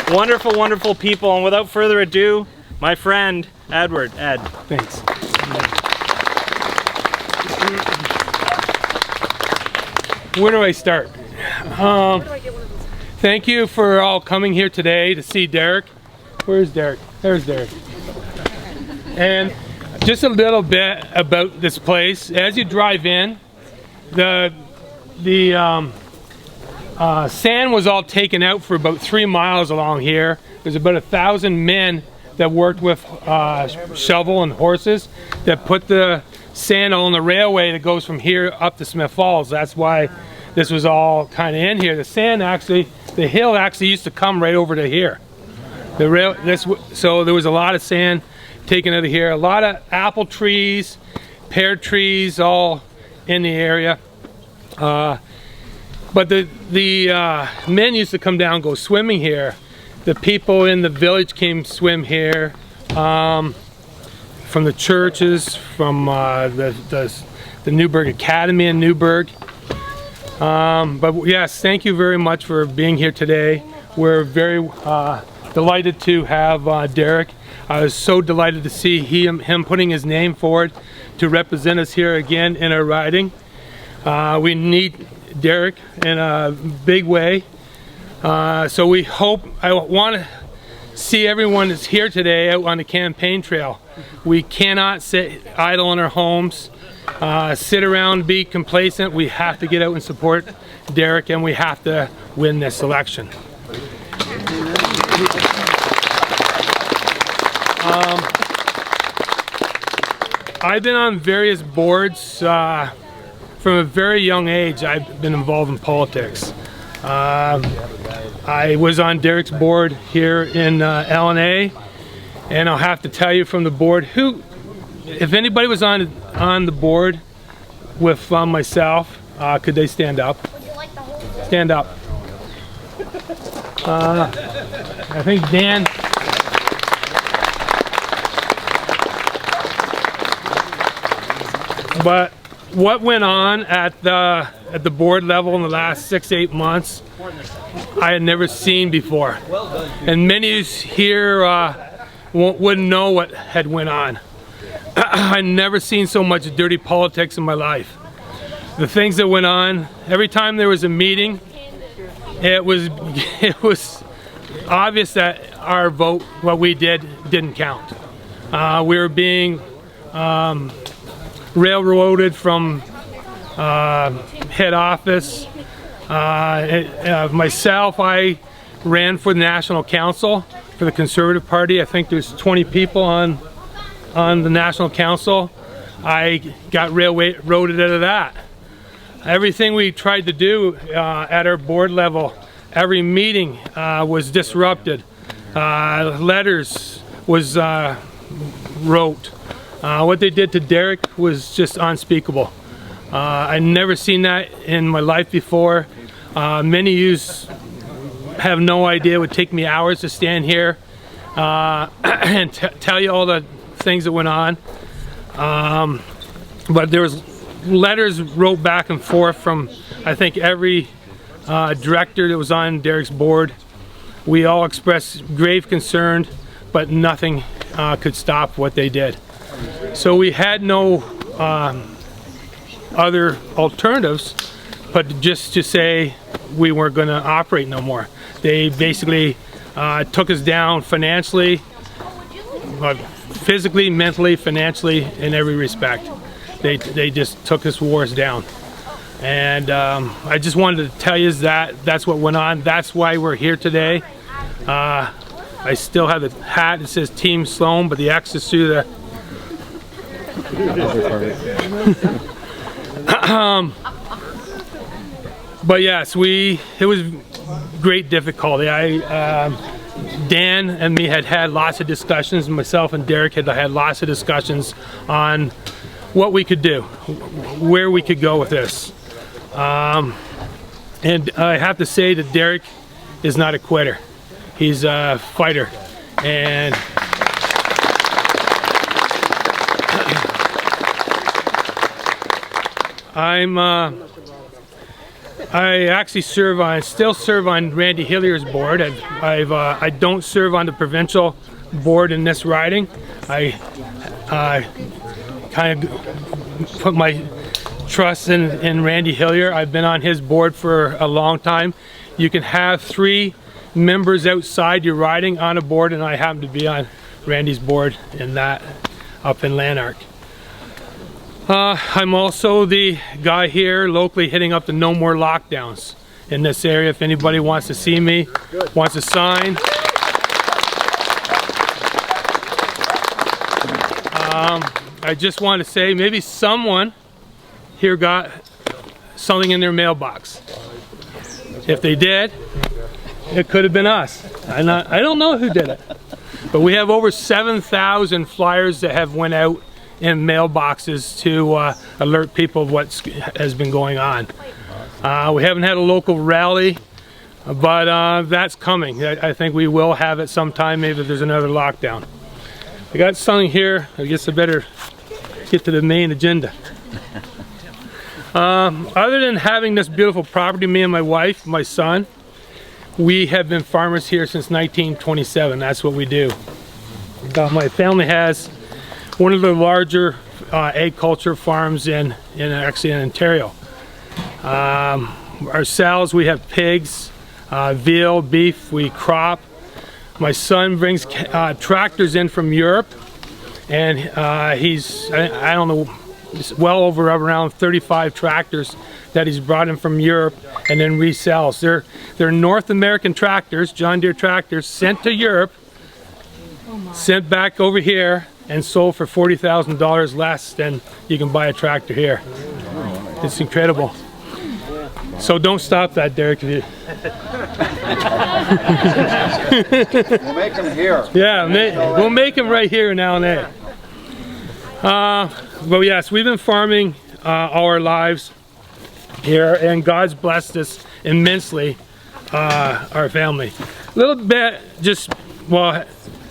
Wonderful, wonderful people. And without further ado, my friend, Edward. Ed. Thanks. Where do I start? Thank you for all coming here today to see Derek. Where's Derek? There's Derek. And just a little bit about this place. As you drive in, the sand was all taken out for about 3 miles along here. There's about 1,000 men that worked with shovel and horses that put the sand on the railway that goes from here up to Smith Falls. That's why this was all kind of in here. The sand actually, the hill actually used to come right over to here. So there was a lot of sand taken out of here. A lot of apple trees, pear trees, all in the area. But the men used to come down and go swimming here. The people in the village came swim here, from the churches, from the Newburgh Academy in Newburgh. But yes, thank you very much for being here today. We're very delighted to have Derek. I was so delighted to see him putting his name forward to represent us here again in our riding. We need Derek in a big way. So we hope, I want to see everyone that's here today out on the campaign trail. We cannot sit idle in our homes, sit around, be complacent. We have to get out and support Derek, and we have to win this election. I've been on various boards. From a very young age, I've been involved in politics. I was on Derek's board here in LNA, and I'll have to tell you from the board, if anybody was on the board with myself, could they stand up? Stand up. I think Dan. But what went on at the board level in the last 6-8 months, I had never seen before, and many here wouldn't know what had went on. I'd never seen so much dirty politics in my life. The things that went on, every time there was a meeting, it was obvious that our vote, what we did, didn't count. We were being railroaded from head office. Myself, I ran for the National Council for the Conservative Party. I think there's 20 people on the National Council. I got railroaded out of that. Everything we tried to do at our board level, every meeting was disrupted. Letters was wrote. What they did to Derek was just unspeakable. I'd never seen that in my life before. Many of you have no idea. It would take me hours to stand here and tell you all the things that went on. But there was letters wrote back and forth from, I think, every director that was on Derek's board. We all expressed grave concern, but nothing could stop what they did. So we had no other alternatives but just to say we weren't going to operate no more. They basically took us down financially, physically, mentally, financially, in every respect. They just took us wars down. And I just wanted to tell you that's what went on. That's why we're here today. I still have the hat that says Team Sloan, but the X is through the but yes, it was great difficulty. Dan and me had lots of discussions, myself and Derek had lots of discussions on what we could do, where we could go with this. And I have to say that Derek is not a quitter. He's a fighter. And I actually still serve on Randy Hillier's board. I don't serve on the provincial board in this riding. I kind of put my trust in Randy Hillier. I've been on his board for a long time. You can have 3 members outside your riding on a board, and I happen to be on Randy's board in that up in Lanark. I'm also the guy here locally hitting up the No More Lockdowns in this area. If anybody wants to see me, wants to sign. I just want to say maybe someone here got something in their mailbox. If they did, it could have been us. I don't know who did it. But we have over 7,000 flyers that have went out in mailboxes to alert people of what has been going on. We haven't had a local rally, but that's coming. I think we will have it sometime, maybe if there's another lockdown. I got something here. I guess I better get to the main agenda. Other than having this beautiful property, me and my wife, my son, we have been farmers here since 1927. That's what we do. My family has one of the larger agriculture farms actually in Ontario. Ourselves, we have pigs, veal, beef, we crop. My son brings tractors in from Europe, and he's, I don't know, well over around 35 tractors that he's brought in from Europe and then resells. They're North American tractors, John Deere tractors, sent to Europe, sent back over here, and sold for $40,000 less than you can buy a tractor here. It's incredible. So don't stop that, Derek. We'll make them here. Yeah, we'll make them right here in Allen. But yes, we've been farming all our lives here, and God's blessed us immensely, our family. A little bit, just, well,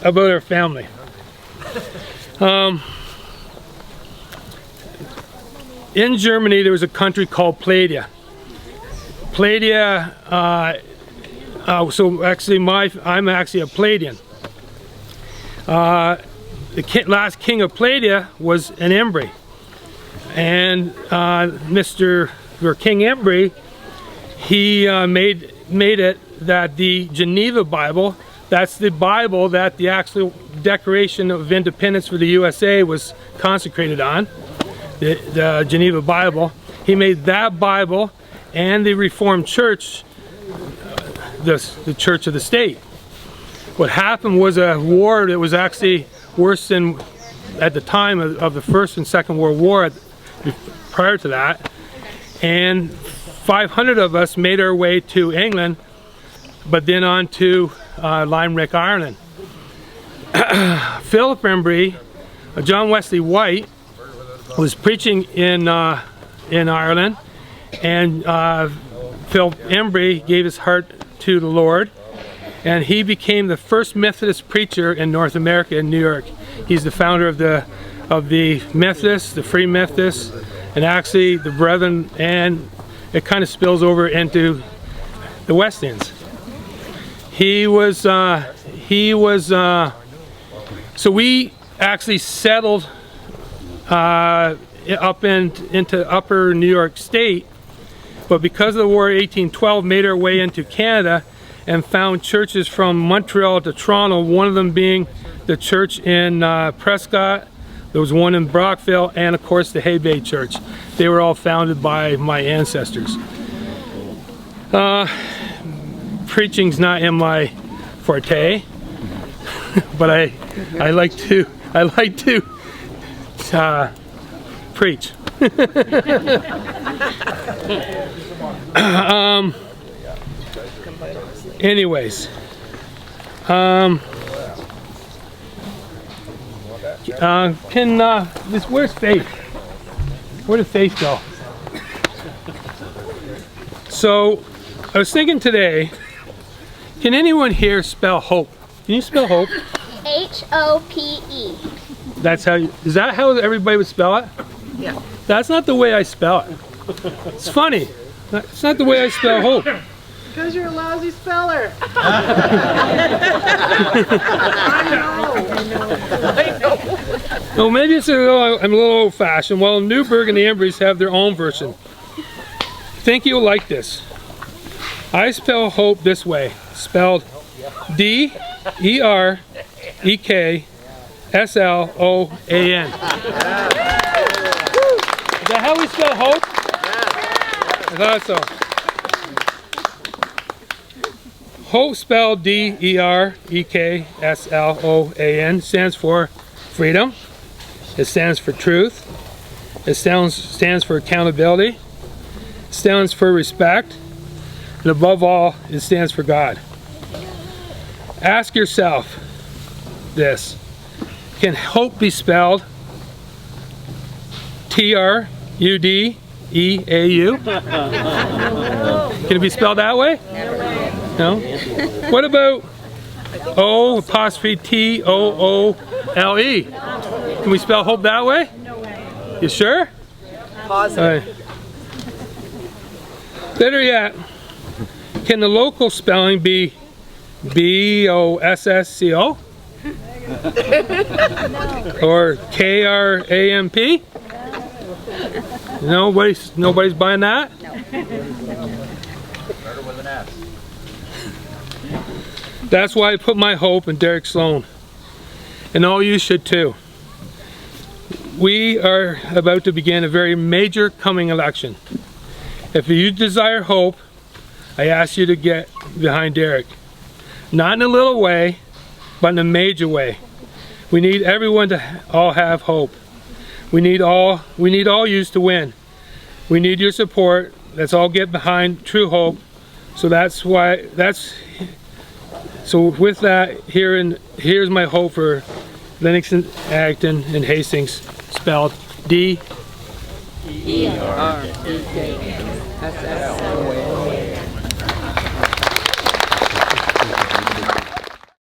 about our family. In Germany, there was a country called Palladium. Palladium, so actually I'm actually a Palladian. The last king of Palladium was an Embry. And King Embry, he made it that the Geneva Bible, that's the Bible that the actual Declaration of Independence for the USA was consecrated on, the Geneva Bible. He made that Bible and the Reformed Church, the Church of the State. What happened was a war that was actually worse than at the time of the First and Second World War, prior to that. And 500 of us made our way to England, but then on to Limerick, Ireland. Philip Embry, John Wesley White, was preaching in Ireland, and Philip Embry gave his heart to the Lord, and he became the first Methodist preacher in North America in New York. He's the founder of the Methodists, the Free Methodists, and actually the Brethren, and it kind of spills over into the Wesleyans. So we actually settled up into upper New York State, but because of the War of 1812, made our way into Canada and found churches from Montreal to Toronto, one of them being the church in Prescott. There was one in Brockville, and of course the Hay Bay Church. They were all founded by my ancestors. Preaching's not in my forte, but I like to preach. Anyways, where's Faith? Where did Faith go? So, I was thinking today, can anyone here spell hope? Can you spell hope? H-O-P-E. Is that how everybody would spell it? Yeah. That's not the way I spell it. It's funny. It's not the way I spell hope. Because you're a lousy speller. No, maybe it's I'm a little old-fashioned. Well, Newburgh and the Embreys have their own version. Think you'll like this. I spell hope this way, spelled D-E-R-E-K-S-L-O-A-N. Is that how we spell hope? I thought so. Hope spelled D-E-R-E-K-S-L-O-A-N stands for freedom. It stands for truth. It stands for accountability. It stands for respect. And above all, it stands for God. Ask yourself this. Can hope be spelled T-R-U-D-E-A-U? Can it be spelled that way? No? What about O apostrophe T-O-O-L-E? Can we spell hope that way? No way. You sure? Positive. Better yet, can the local spelling be B-O-S-S-C-O? Or K-R-A-M-P? Nobody's buying that? That's why I put my hope in Derek Sloan. And all you should too. We are about to begin a very major coming election. If you desire hope, I ask you to get behind Derek. Not in a little way, but in a major way. We need everyone to all have hope. We need all yous to win. We need your support. Let's all get behind true hope. So with that, here's my hope for Lennox and Acton and Hastings, spelled D-E-R-E-K-S-S-O-A-N.